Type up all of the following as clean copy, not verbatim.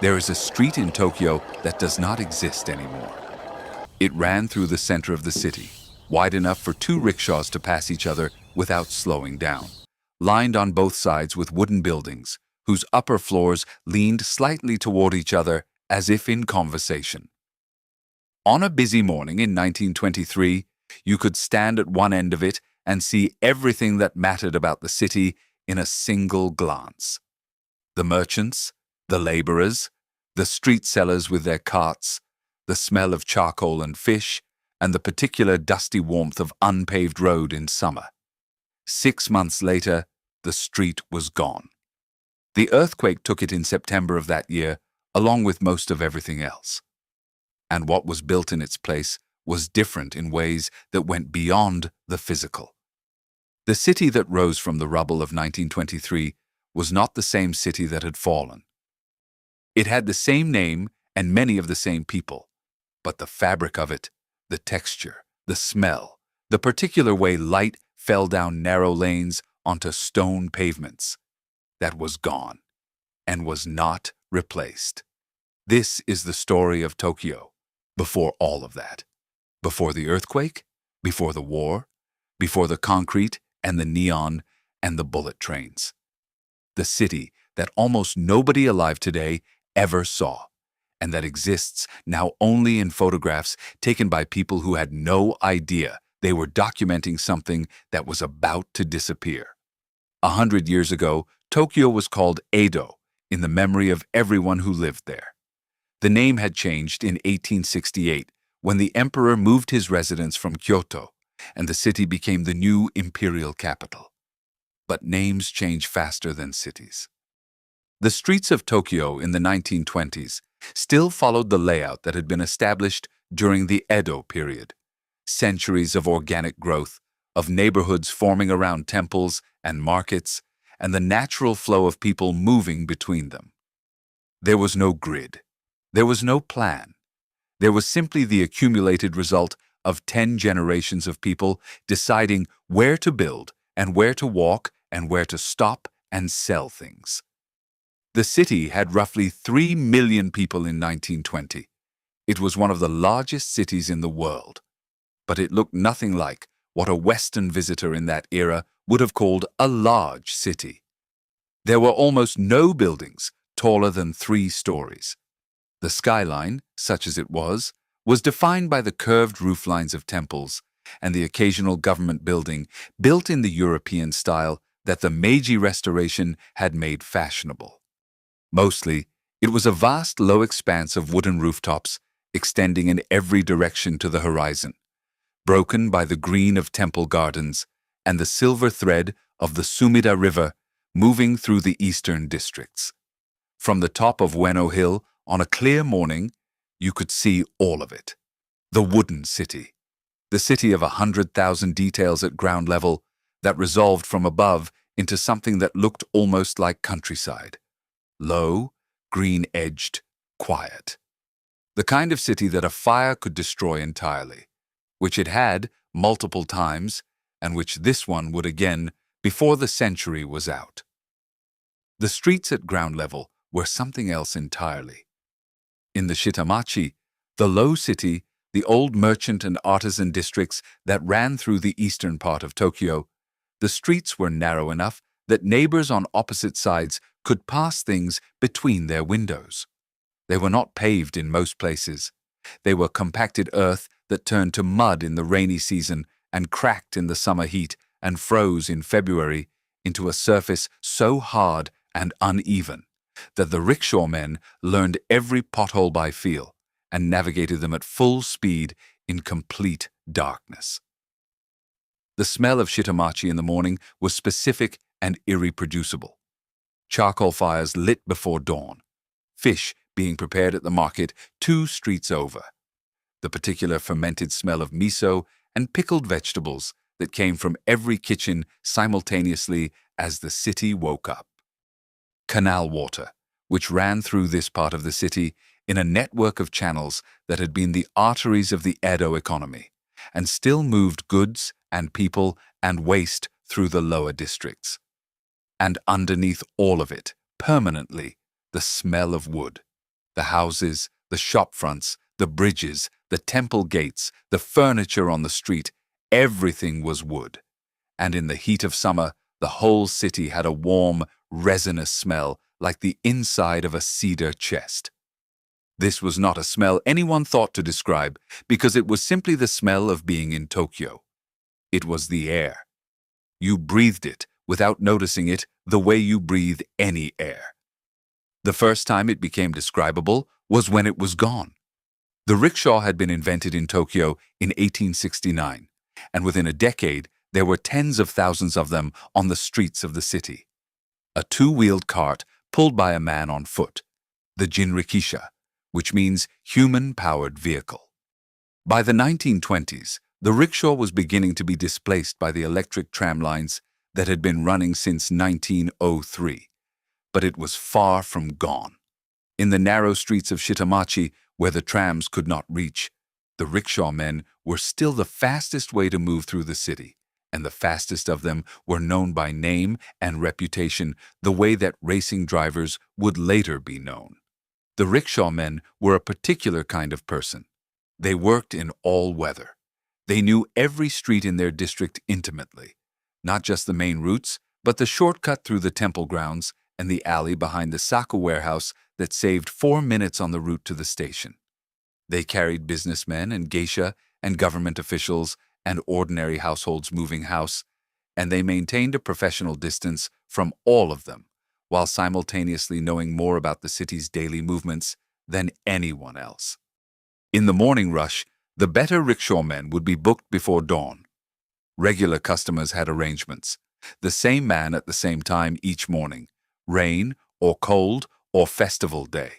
There is a street in Tokyo that does not exist anymore. It ran through the center of the city, wide enough for two rickshaws to pass each other without slowing down, lined on both sides with wooden buildings, whose upper floors leaned slightly toward each other as if in conversation. On a busy morning in 1923, you could stand at one end of it and see everything that mattered about the city in a single glance. The merchants, the laborers, the street sellers with their carts, the smell of charcoal and fish, and the particular dusty warmth of unpaved road in summer. 6 months later, the street was gone. The earthquake took it in September of that year, along with most of everything else. And what was built in its place was different in ways that went beyond the physical. The city that rose from the rubble of 1923 was not the same city that had fallen. It had the same name and many of the same people, but the fabric of it, the texture, the smell, the particular way light fell down narrow lanes onto stone pavements, that was gone and was not replaced. This is the story of Tokyo before all of that. Before the earthquake, before the war, before the concrete and the neon and the bullet trains. The city that almost nobody alive today ever saw, and that exists now only in photographs taken by people who had no idea they were documenting something that was about to disappear. 100 years ago, Tokyo was called Edo in the memory of everyone who lived there. The name had changed in 1868 when the emperor moved his residence from Kyoto, and the city became the new imperial capital. But names change faster than cities. The streets of Tokyo in the 1920s still followed the layout that had been established during the Edo period. Centuries of organic growth, of neighborhoods forming around temples and markets, and the natural flow of people moving between them. There was no grid. There was no plan. There was simply the accumulated result of 10 generations of people deciding where to build and where to walk and where to stop and sell things. The city had roughly 3 million people in 1920. It was one of the largest cities in the world, but it looked nothing like what a Western visitor in that era would have called a large city. There were almost no buildings taller than 3 stories. The skyline, such as it was defined by the curved rooflines of temples and the occasional government building built in the European style that the Meiji Restoration had made fashionable. Mostly, it was a vast low expanse of wooden rooftops extending in every direction to the horizon, broken by the green of temple gardens and the silver thread of the Sumida River moving through the eastern districts. From the top of Ueno Hill, on a clear morning, you could see all of it. The wooden city. The city of 100,000 details at ground level that resolved from above into something that looked almost like countryside. Low, green-edged, quiet. The kind of city that a fire could destroy entirely, which it had multiple times, and which this one would again before the century was out. The streets at ground level were something else entirely. In the shitamachi, the low city, the old merchant and artisan districts that ran through the eastern part of Tokyo, the streets were narrow enough that neighbors on opposite sides could pass things between their windows. They were not paved in most places. They were compacted earth that turned to mud in the rainy season and cracked in the summer heat and froze in February into a surface so hard and uneven that the rickshaw men learned every pothole by feel and navigated them at full speed in complete darkness. The smell of shitamachi in the morning was specific and irreproducible. Charcoal fires lit before dawn, fish being prepared at the market 2 streets over, the particular fermented smell of miso and pickled vegetables that came from every kitchen simultaneously as the city woke up. Canal water, which ran through this part of the city in a network of channels that had been the arteries of the Edo economy, and still moved goods and people and waste through the lower districts. And underneath all of it, permanently, the smell of wood. The houses, the shop fronts, the bridges, the temple gates, the furniture on the street, everything was wood. And in the heat of summer, the whole city had a warm, resinous smell like the inside of a cedar chest. This was not a smell anyone thought to describe because it was simply the smell of being in Tokyo. It was the air. You breathed it without noticing it the way you breathe any air. The first time it became describable was when it was gone. The rickshaw had been invented in Tokyo in 1869, and within a decade there were tens of thousands of them on the streets of the city. A two-wheeled cart pulled by a man on foot, the jinrikisha, which means human-powered vehicle. By the 1920s, the rickshaw was beginning to be displaced by the electric tram lines that had been running since 1903, but it was far from gone. In the narrow streets of Shitamachi, where the trams could not reach, the rickshaw men were still the fastest way to move through the city, and the fastest of them were known by name and reputation the way that racing drivers would later be known. The rickshaw men were a particular kind of person. They worked in all weather. They knew every street in their district intimately, not just the main routes, but the shortcut through the temple grounds and the alley behind the sake warehouse that saved 4 minutes on the route to the station. They carried businessmen and geisha and government officials and ordinary households moving house, and they maintained a professional distance from all of them, while simultaneously knowing more about the city's daily movements than anyone else. In the morning rush, the better rickshaw men would be booked before dawn. Regular customers had arrangements. The same man at the same time each morning, rain or cold or festival day.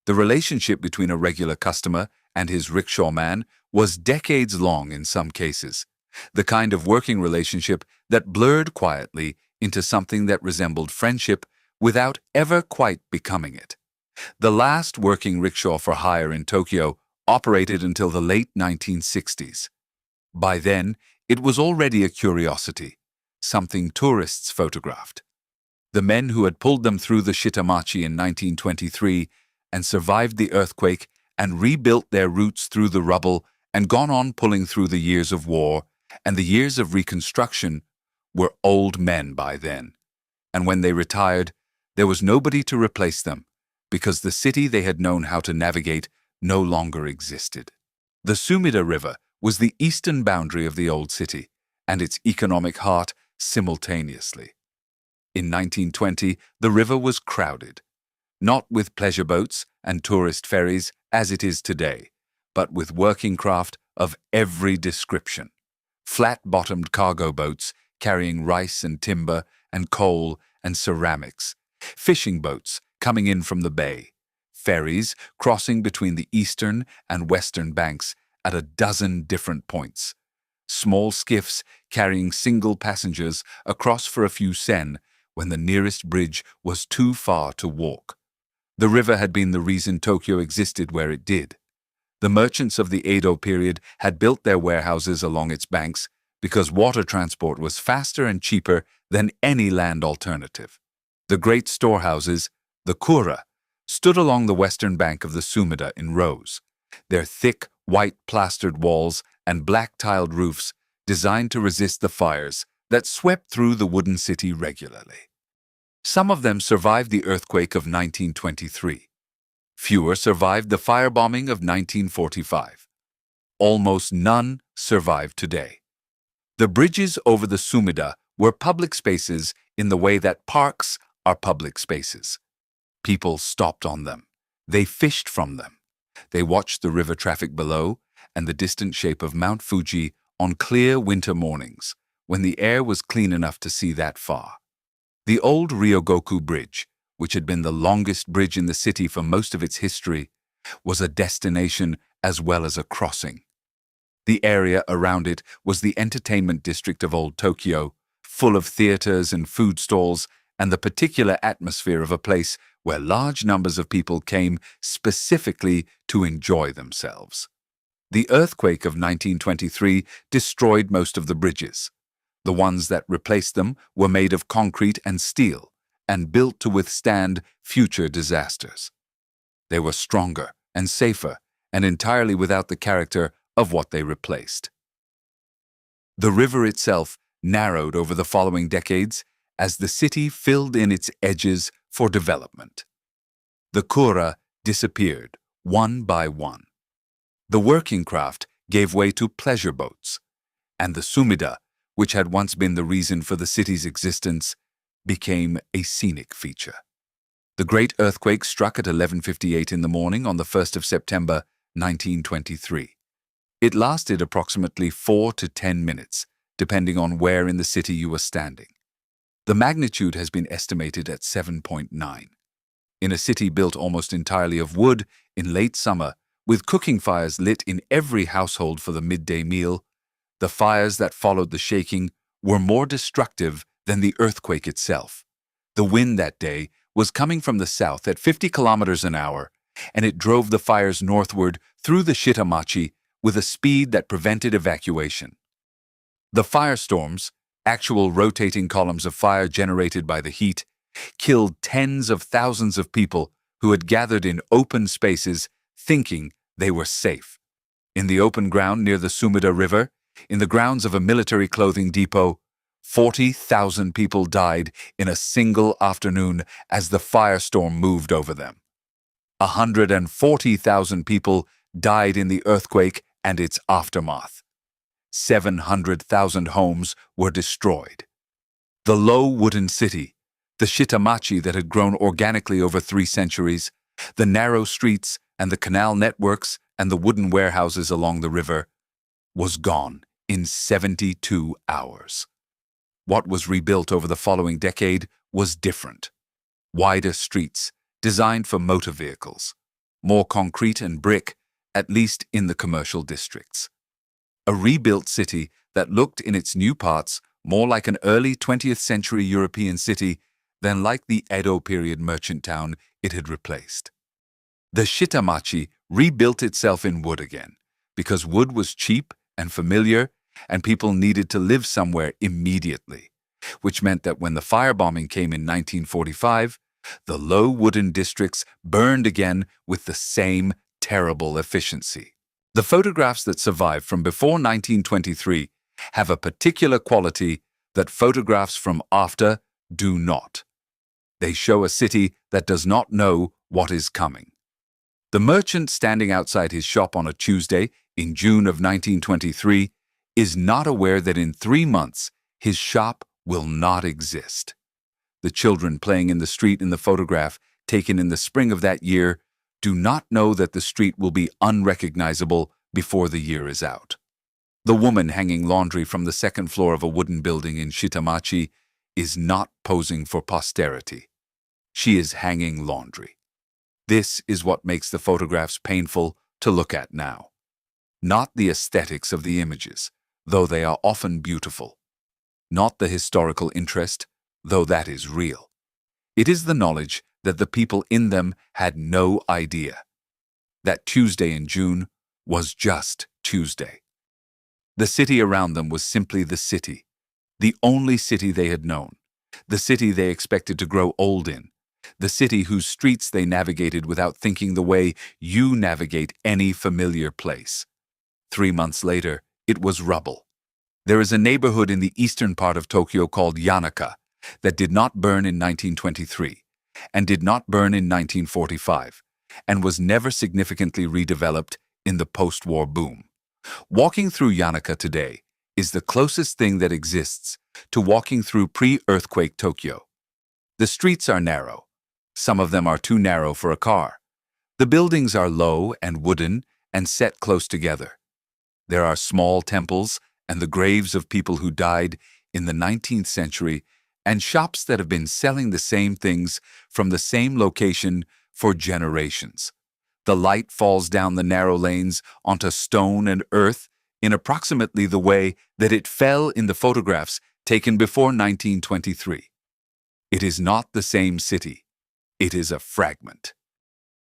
The relationship between a regular customer and his rickshaw man was decades long in some cases, the kind of working relationship that blurred quietly into something that resembled friendship without ever quite becoming it. The last working rickshaw for hire in Tokyo operated until the late 1960s. By then, it was already a curiosity, something tourists photographed. The men who had pulled them through the shitamachi in 1923 and survived the earthquake and rebuilt their routes through the rubble and gone on pulling through the years of war and the years of reconstruction were old men by then. And when they retired, there was nobody to replace them because the city they had known how to navigate no longer existed. The Sumida River was the eastern boundary of the old city and its economic heart simultaneously. In 1920, the river was crowded, not with pleasure boats and tourist ferries as it is today, but with working craft of every description. Flat-bottomed cargo boats carrying rice and timber and coal and ceramics, fishing boats coming in from the bay, ferries crossing between the eastern and western banks at a dozen different points, small skiffs carrying single passengers across for a few sen when the nearest bridge was too far to walk. The river had been the reason Tokyo existed where it did. The merchants of the Edo period had built their warehouses along its banks because water transport was faster and cheaper than any land alternative. The great storehouses, the kura, stood along the western bank of the Sumida in rows, their thick, white plastered walls and black-tiled roofs designed to resist the fires that swept through the wooden city regularly. Some of them survived the earthquake of 1923. Fewer survived the firebombing of 1945. Almost none survive today. The bridges over the Sumida were public spaces in the way that parks are public spaces. People stopped on them. They fished from them. They watched the river traffic below and the distant shape of Mount Fuji on clear winter mornings when the air was clean enough to see that far. The old Ryogoku Bridge, which had been the longest bridge in the city for most of its history, was a destination as well as a crossing. The area around it was the entertainment district of Old Tokyo, full of theaters and food stalls and the particular atmosphere of a place where large numbers of people came specifically to enjoy themselves. The earthquake of 1923 destroyed most of the bridges. The ones that replaced them were made of concrete and steel and built to withstand future disasters. They were stronger and safer, and entirely without the character of what they replaced. The river itself narrowed over the following decades as the city filled in its edges for development. The kura disappeared one by one. The working craft gave way to pleasure boats, and the Sumida, which had once been the reason for the city's existence, became a scenic feature. The Great Earthquake struck at 11:58 in the morning on the 1st of September, 1923. It lasted approximately 4 to 10 minutes, depending on where in the city you were standing. The magnitude has been estimated at 7.9. In a city built almost entirely of wood in late summer, with cooking fires lit in every household for the midday meal, the fires that followed the shaking were more destructive than the earthquake itself. The wind that day was coming from the south at 50 kilometers an hour, and it drove the fires northward through the shitamachi with a speed that prevented evacuation. The firestorms, actual rotating columns of fire generated by the heat, killed tens of thousands of people who had gathered in open spaces thinking they were safe. In the open ground near the Sumida River, in the grounds of a military clothing depot, 40,000 people died in a single afternoon as the firestorm moved over them. 140,000 people died in the earthquake and its aftermath. 700,000 homes were destroyed. The low wooden city, the shitamachi that had grown organically over 3 centuries, the narrow streets and the canal networks and the wooden warehouses along the river, was gone in 72 hours. What was rebuilt over the following decade was different. Wider streets, designed for motor vehicles, more concrete and brick, at least in the commercial districts. A rebuilt city that looked in its new parts more like an early 20th century European city than like the Edo period merchant town it had replaced. The shitamachi rebuilt itself in wood again, because wood was cheap and familiar, and people needed to live somewhere immediately, which meant that when the firebombing came in 1945, the low wooden districts burned again with the same terrible efficiency. The photographs that survive from before 1923 have a particular quality that photographs from after do not. They show a city that does not know what is coming. The merchant standing outside his shop on a Tuesday in June of 1923 is not aware that in 3 months his shop will not exist. The children playing in the street in the photograph taken in the spring of that year do not know that the street will be unrecognizable before the year is out. The woman hanging laundry from the second floor of a wooden building in Shitamachi is not posing for posterity. She is hanging laundry. This is what makes the photographs painful to look at now. Not the aesthetics of the images, though they are often beautiful. Not the historical interest, though that is real. It is the knowledge that the people in them had no idea. That Tuesday in June was just Tuesday. The city around them was simply the city, the only city they had known, the city they expected to grow old in, the city whose streets they navigated without thinking the way you navigate any familiar place. 3 months later, it was rubble. There is a neighborhood in the eastern part of Tokyo called Yanaka that did not burn in 1923 and did not burn in 1945 and was never significantly redeveloped in the post-war boom. Walking through Yanaka today is the closest thing that exists to walking through pre-earthquake Tokyo. The streets are narrow. Some of them are too narrow for a car. The buildings are low and wooden and set close together. There are small temples and the graves of people who died in the 19th century and shops that have been selling the same things from the same location for generations. The light falls down the narrow lanes onto stone and earth in approximately the way that it fell in the photographs taken before 1923. It is not the same city. It is a fragment.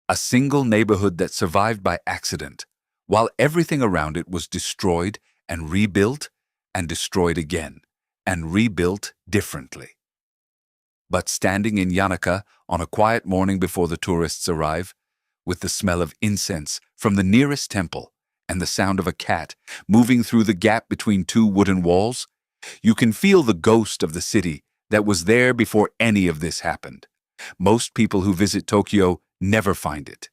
A single neighborhood that survived by accident, while everything around it was destroyed and rebuilt and destroyed again and rebuilt differently. But standing in Yanaka on a quiet morning before the tourists arrive, with the smell of incense from the nearest temple and the sound of a cat moving through the gap between two wooden walls, you can feel the ghost of the city that was there before any of this happened. Most people who visit Tokyo never find it.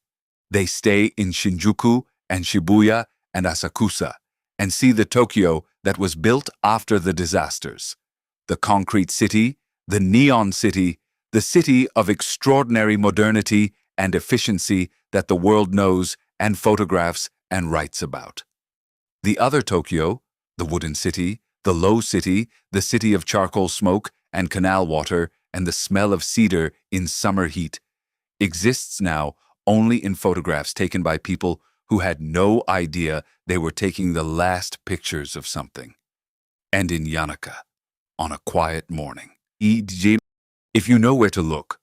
They stay in Shinjuku and Shibuya and Asakusa and see the Tokyo that was built after the disasters. The concrete city, the neon city, the city of extraordinary modernity and efficiency that the world knows and photographs and writes about. The other Tokyo, the wooden city, the low city, the city of charcoal smoke and canal water and the smell of cedar in summer heat, exists now only in photographs taken by people who had no idea they were taking the last pictures of something. And in Yanaka, on a quiet morning. If you know where to look,